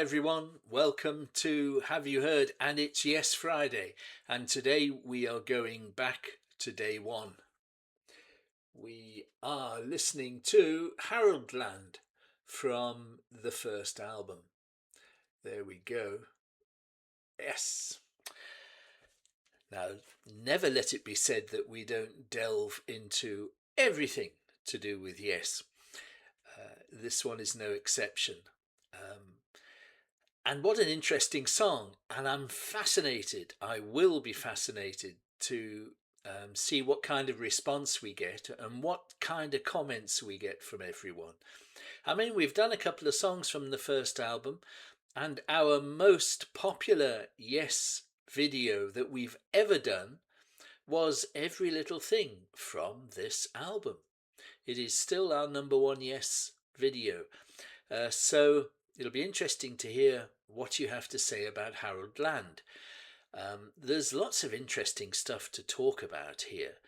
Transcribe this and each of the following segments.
everyone, welcome to Have You Heard? And it's Yes Friday, and today we are going back to day one. We are listening to Harold Land from the first album. There we go. Yes. Now, never let it be said that we don't delve into everything to do with Yes. This one is no exception. And what an interesting song. And I'm fascinated, I will be fascinated to see what kind of response we get and what kind of comments we get from everyone. I mean, we've done a couple of songs from the first album, and our most popular Yes video that we've ever done was Every Little Thing from this album. It is still our number one Yes video. So it'll be interesting to hear what you have to say about Harold Land. There's lots of interesting stuff to talk about here.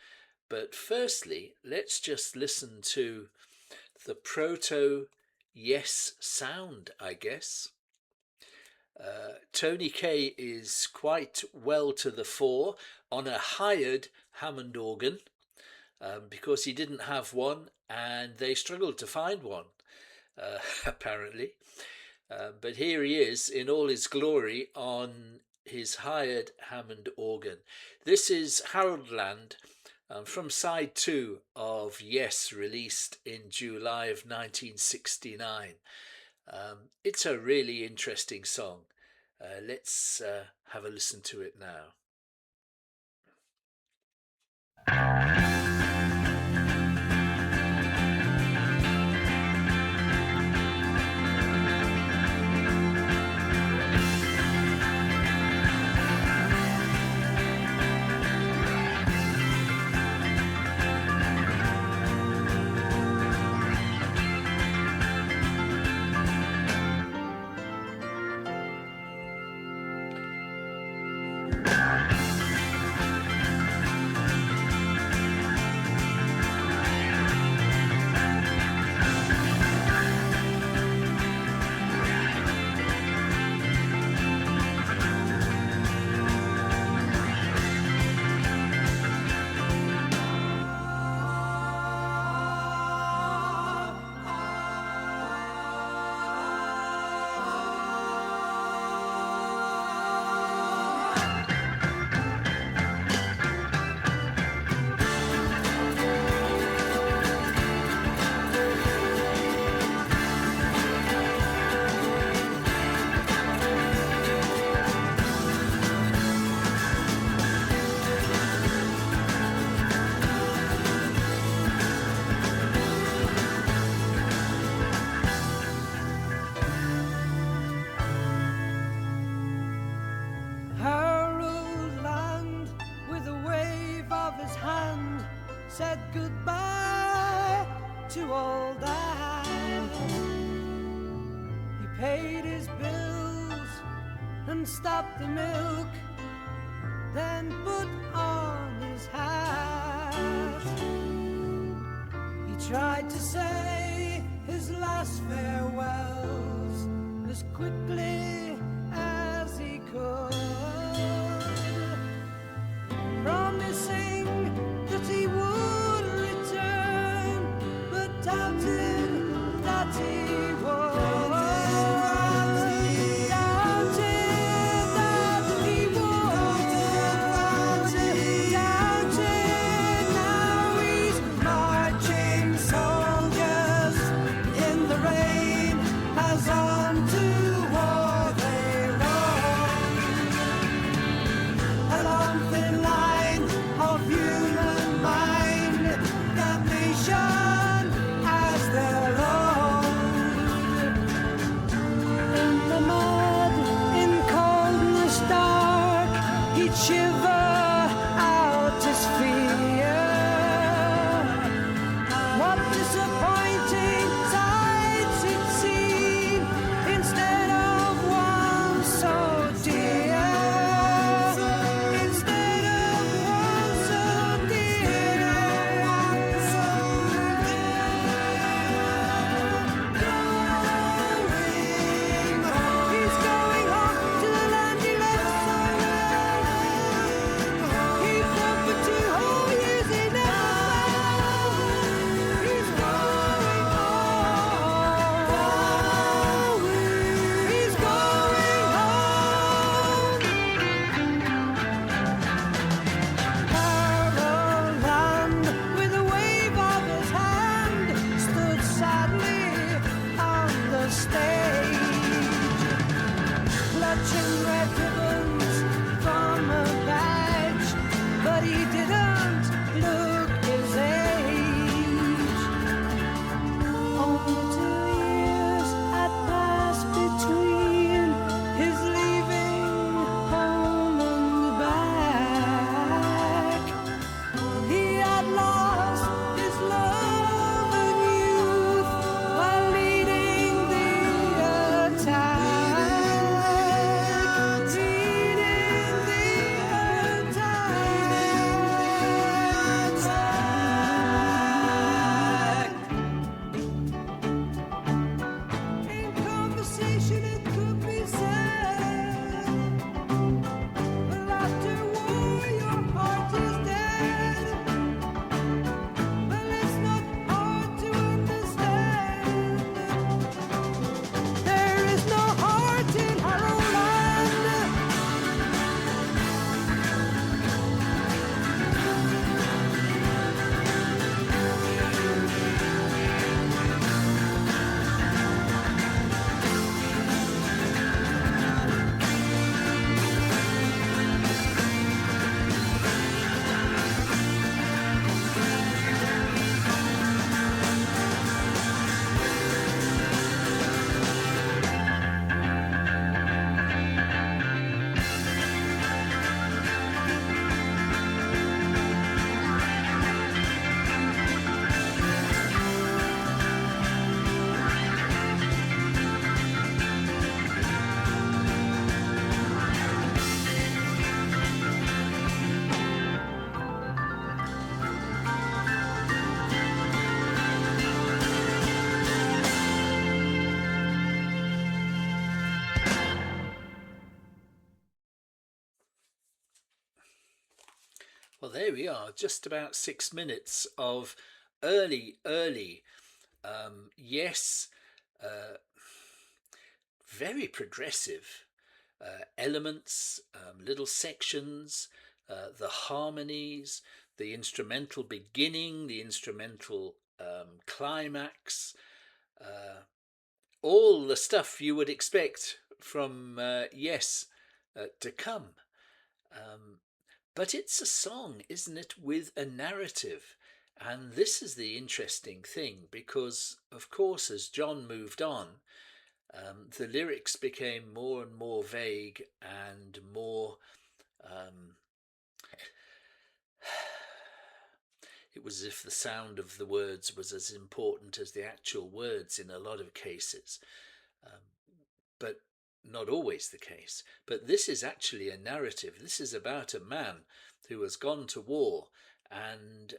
But firstly, let's just listen to the proto-YES sound, I guess. Tony Kaye is quite well to the fore on a hired Hammond organ because he didn't have one and they struggled to find one, apparently. But here he is in all his glory on his hired Hammond organ. This is Harold Land from side 2 of Yes, released in July of 1969. It's a really interesting song. Let's have a listen to it now. Said goodbye to old Anne. He paid his bills and stopped the milk, then put on his hat. He tried to say his last farewells as quickly as he could, promising that he would return, but doubted that he would. Doubted that he would. Doubted now he's marching soldiers in the rain as on to war they run. Along thin line of human mind, that nation as their own. In the mud, in coldness dark, he'd shiver out his fear. What disappointing sights he'd seen instead of one so dear. Instead of one so dear. Going home. He's Well, there we are, just about 6 minutes of early yes, uh, very progressive elements, little sections, the harmonies, the instrumental beginning, the instrumental climax, uh, all the stuff you would expect from Yes to come. Um, but it's a song, isn't it, with a narrative. And this is the interesting thing because, of course, as John moved on, the lyrics became more and more vague and more. Um, it was as if the sound of the words was as important as the actual words in a lot of cases. Um, but not always the case. But this is actually a narrative. This is about a man who has gone to war and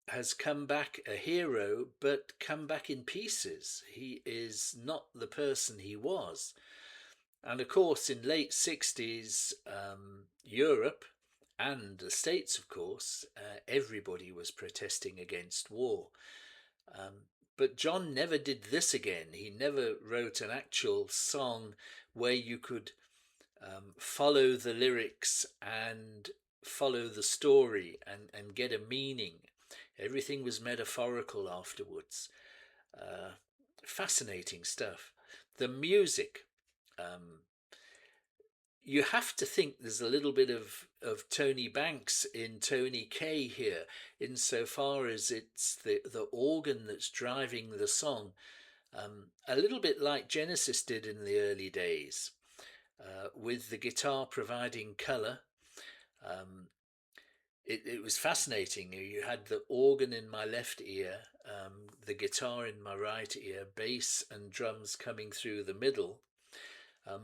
has come back a hero, but come back in pieces. He is not the person he was. And of course, in late 60s Europe and the States, of course, everybody was protesting against war. Um, but John never did this again. He never wrote an actual song where you could follow the lyrics and follow the story and get a meaning. Everything was metaphorical afterwards. Uh, Fascinating stuff. The music. Um, you have to think there's a little bit of Tony Banks in Tony Kaye here, insofar as it's the organ that's driving the song, a little bit like Genesis did in the early days, with the guitar providing colour. Um, it was fascinating. You had the organ in my left ear, the guitar in my right ear, bass and drums coming through the middle.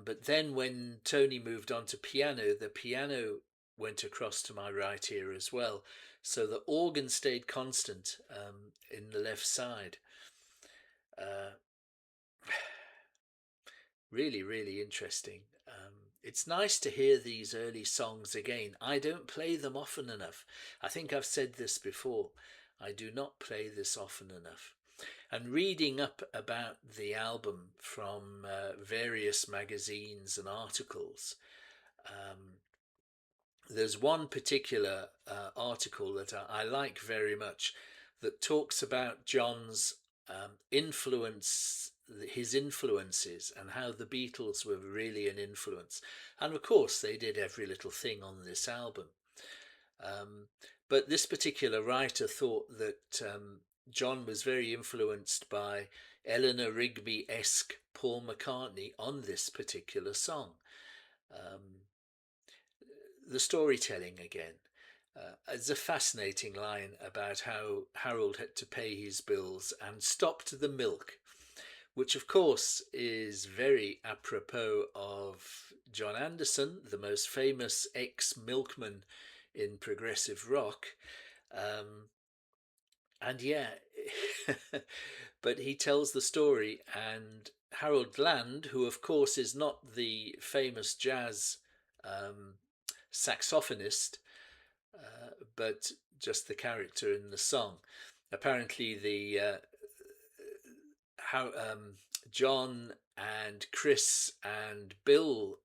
But then when Tony moved on to piano, the piano went across to my right ear as well. So the organ stayed constant in the left side. Uh, Really, really interesting. It's nice to hear these early songs again. I don't play them often enough. I think I've said this before. I do not play this often enough. And reading up about the album from various magazines and articles, um, there's one particular article that I like very much that talks about John's influence, his influences, and how the Beatles were really an influence. And of course, they did every little thing on this album. Um, but this particular writer thought that John was very influenced by Eleanor Rigby-esque Paul McCartney on this particular song. Um, the storytelling again. It's a fascinating line about how Harold had to pay his bills and stopped the milk, which of course is very apropos of John Anderson, the most famous ex-milkman in progressive rock. Um, and yeah, but he tells the story, and Harold Land, who of course is not the famous jazz um, saxophonist, but just the character in the song. Apparently, the how John and Chris and Bill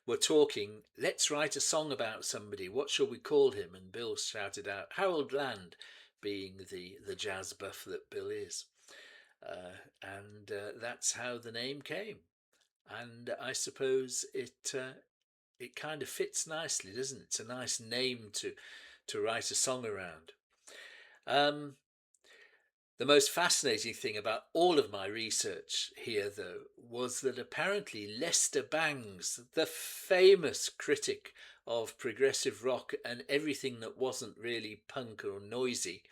were talking. Let's write a song about somebody. What shall we call him? And Bill shouted out Harold Land, being the jazz buff that Bill is, and that's how the name came. And I suppose it kind of fits nicely, doesn't it? It's a nice name to write a song around. Um, the most fascinating thing about all of my research here, though, was that apparently Lester Bangs, the famous critic of progressive rock and everything that wasn't really punk or noisy,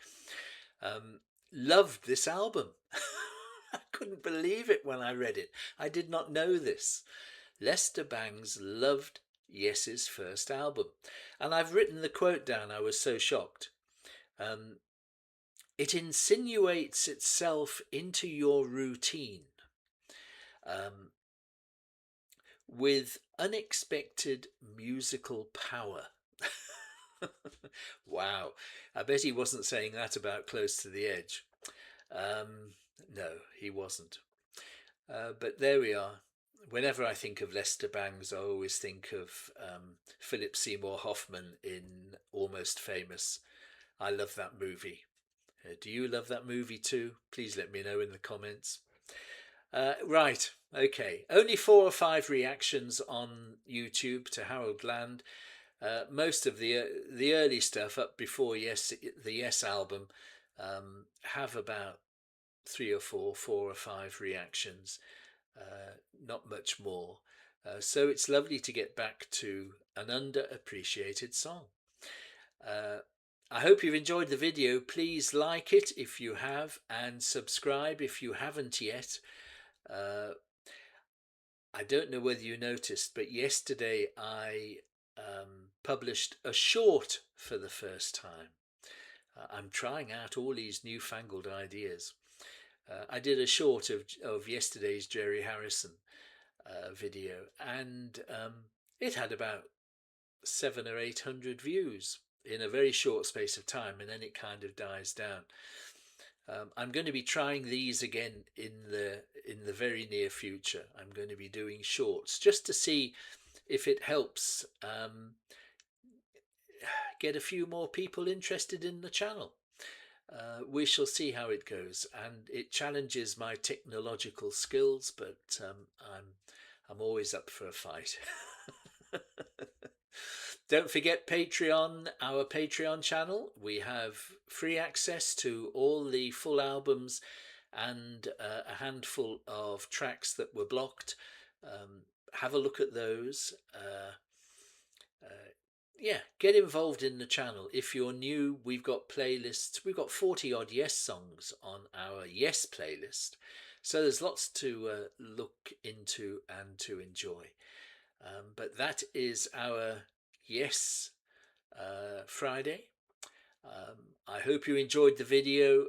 um, loved this album. I couldn't believe it when I read it. I did not know this. Lester Bangs loved Yes's first album. And I've written the quote down, I was so shocked. Um, it insinuates itself into your routine um, with unexpected musical power. Wow. I bet he wasn't saying that about Close to the Edge. Um, no, he wasn't. But there we are. Whenever I think of Lester Bangs, I always think of Philip Seymour Hoffman in Almost Famous. I love that movie. Do you love that movie too? Please let me know in the comments. Right, okay. Only 4 or 5 reactions on YouTube to Harold Land. Most of the early stuff up before Yes, the Yes album, have about 3 or 4 reactions. Not much more. So it's lovely to get back to an underappreciated song. Uh, I hope you've enjoyed the video. Please like it if you have, and subscribe if you haven't yet. Uh, I don't know whether you noticed, but yesterday I published a short for the first time. I'm trying out all these newfangled ideas. I did a short of yesterday's Jerry Harrison video, and it had about 700 or 800 views in a very short space of time, and then it kind of dies down. I'm going to be trying these again in the very near future. I'm going to be doing shorts just to see if it helps get a few more people interested in the channel. We shall see how it goes, and it challenges my technological skills, but I'm always up for a fight. Don't forget Patreon, our Patreon channel. We have free access to all the full albums and a handful of tracks that were blocked. Have a look at those. Yeah, get involved in the channel. If you're new, we've got playlists. We've got 40 odd Yes songs on our Yes playlist. So there's lots to look into and to enjoy. But that is our Yes Friday. I hope you enjoyed the video.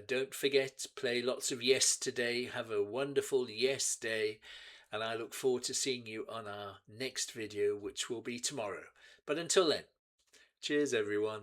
Don't forget, play lots of Yes today. Have a wonderful Yes day. And I look forward to seeing you on our next video, which will be tomorrow. But until then, cheers everyone.